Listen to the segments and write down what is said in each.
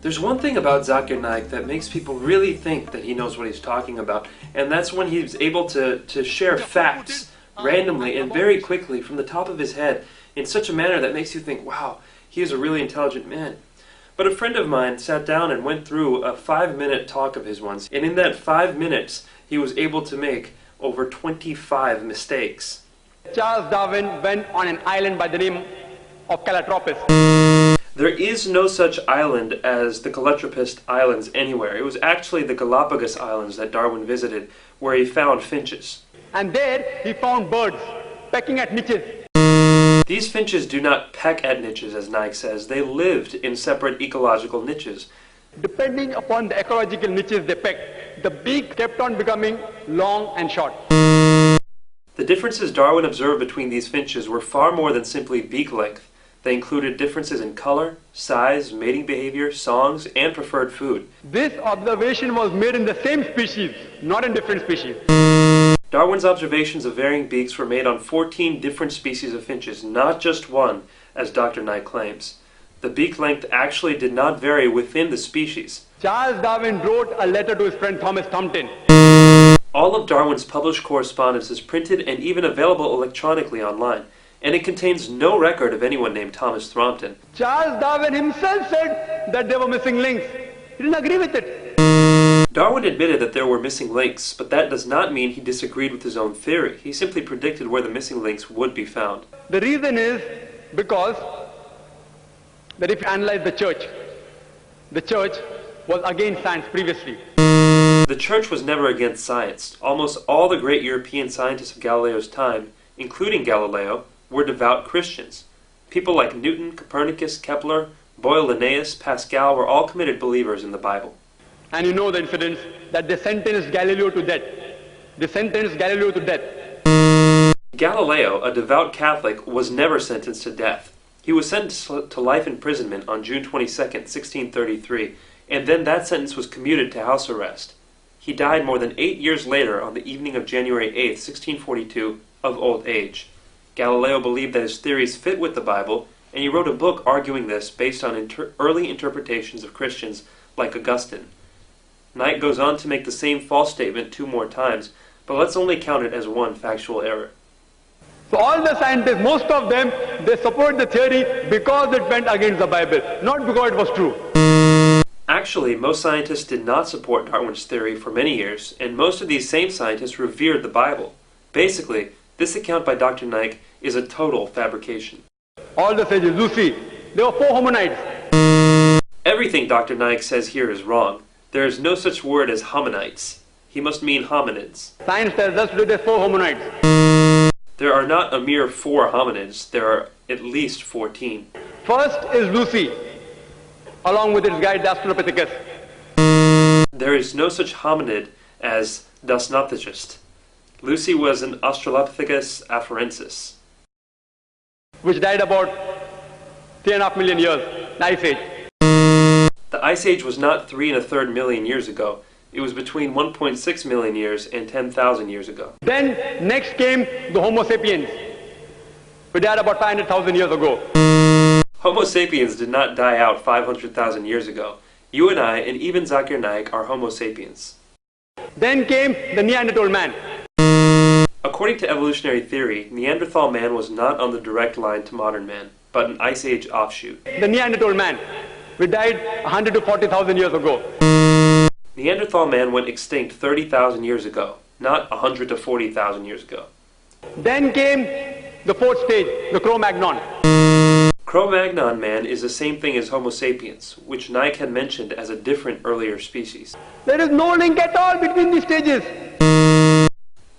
There's one thing about Zakir Naik that makes people really think that he knows what he's talking about, and that's when he's able to share facts randomly and very quickly from the top of his head in such a manner that makes you think, wow, he is a really intelligent man. But a friend of mine sat down and went through a 5-minute talk of his once, and in that 5 minutes he was able to make over 25 mistakes. Charles Darwin went on an island by the name of Calotropis. There is no such island as the Calotropis Islands anywhere. It was actually the Galapagos Islands that Darwin visited, where he found finches. And there he found birds pecking at niches. These finches do not peck at niches, as Naik says. They lived in separate ecological niches. Depending upon the ecological niches they pecked, the beak kept on becoming long and short. The differences Darwin observed between these finches were far more than simply beak length. They included differences in color, size, mating behavior, songs, and preferred food. This observation was made in the same species, not in different species. Darwin's observations of varying beaks were made on 14 different species of finches, not just one, as Dr. Naik claims. The beak length actually did not vary within the species. Charles Darwin wrote a letter to his friend Thomas Thompson. All of Darwin's published correspondence is printed and even available electronically online, and it contains no record of anyone named Thomas Thrompton. Charles Darwin himself said that there were missing links. He didn't agree with it. Darwin admitted that there were missing links, but that does not mean he disagreed with his own theory. He simply predicted where the missing links would be found. The reason is because that if you analyze the church was against science previously. The church was never against science. Almost all the great European scientists of Galileo's time, including Galileo, were devout Christians. People like Newton, Copernicus, Kepler, Boyle, Linnaeus, Pascal were all committed believers in the Bible. And you know the incidents that they sentenced Galileo to death. Galileo, a devout Catholic, was never sentenced to death. He was sentenced to life imprisonment on June 22, 1633, and then that sentence was commuted to house arrest. He died more than 8 years later on the evening of January 8, 1642, of old age. Galileo believed that his theories fit with the Bible, and he wrote a book arguing this based on early interpretations of Christians like Augustine. Naik goes on to make the same false statement 2 more times, but let's only count it as one factual error. So all the scientists, most of them, they support the theory because it went against the Bible, not because it was true. Actually, most scientists did not support Darwin's theory for many years, and most of these same scientists revered the Bible. Basically, this account by Dr. Naik is a total fabrication. All the sages, Lucy, there were 4 hominids. Everything Dr. Naik says here is wrong. There is no such word as hominites. He must mean hominids. Science tells us there are 4 hominids. There are not a mere 4 hominids. There are at least 14. First is Lucy, along with its guide the Australopithecus. There is no such hominid as Dasnopithecus. Lucy was an Australopithecus afarensis, which died about 3.5 million years, the Ice Age. The Ice Age was not 3 1/3 million years ago. It was between 1.6 million years and 10,000 years ago. Then next came the Homo sapiens, who died about 500,000 years ago. Homo sapiens did not die out 500,000 years ago. You and I, and even Zakir Naik, are Homo sapiens. Then came the Neanderthal man. According to evolutionary theory, Neanderthal man was not on the direct line to modern man, but an Ice Age offshoot. The Neanderthal man, who died 100 to 40,000 years ago. Neanderthal man went extinct 30,000 years ago, not 100 to 40,000 years ago. Then came the 4th stage, the Cro-Magnon. Cro-Magnon man is the same thing as Homo sapiens, which Naik had mentioned as a different earlier species. There is no link at all between these stages.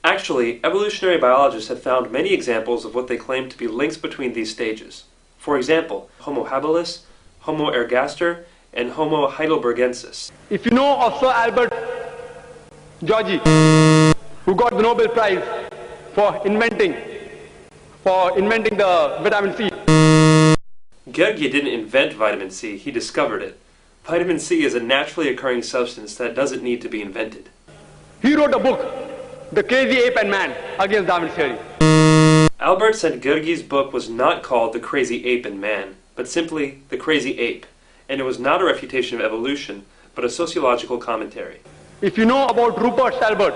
Actually, evolutionary biologists have found many examples of what they claim to be links between these stages. For example, Homo habilis, Homo ergaster, and Homo heidelbergensis. If you know of Sir Albert Georgi, who got the Nobel Prize for inventing the vitamin C. Georgi didn't invent vitamin C, he discovered it. Vitamin C is a naturally occurring substance that doesn't need to be invented. He wrote a book, The Crazy Ape and Man, against Darwin's theory. Albert said Georgi's book was not called The Crazy Ape and Man, but simply The Crazy Ape, and it was not a refutation of evolution, but a sociological commentary. If you know about Rupert Stalbert,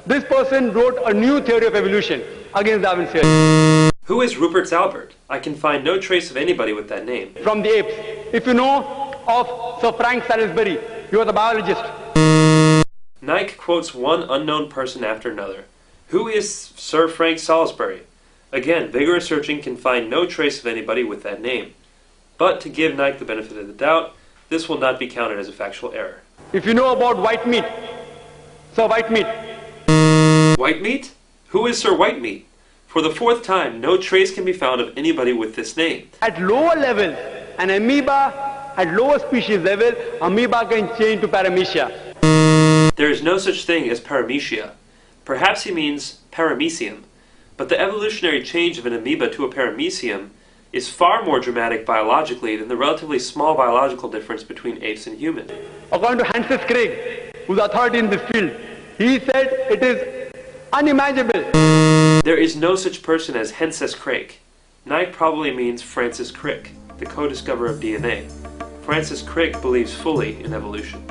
this person wrote a new theory of evolution against Darwin's theory. Who is Rupert Stalbert? I can find no trace of anybody with that name. From the apes. If you know of Sir Frank Salisbury, you are the biologist. Naik quotes one unknown person after another. Who is Sir Frank Salisbury? Again, vigorous searching can find no trace of anybody with that name. But to give Naik the benefit of the doubt, this will not be counted as a factual error. If you know about white meat, Sir Whitemeat. Whitemeat? Who is Sir Whitemeat? For the fourth time, no trace can be found of anybody with this name. At lower levels, an amoeba, at lower species level, amoeba can change to paramecia. There is no such thing as paramecia. Perhaps he means paramecium. But the evolutionary change of an amoeba to a paramecium is far more dramatic biologically than the relatively small biological difference between apes and humans. According to Francis Crick, who's authority in this field, he said it is unimaginable. There is no such person as Henses Crick. Naik probably means Francis Crick, the co-discoverer of DNA. Francis Crick believes fully in evolution.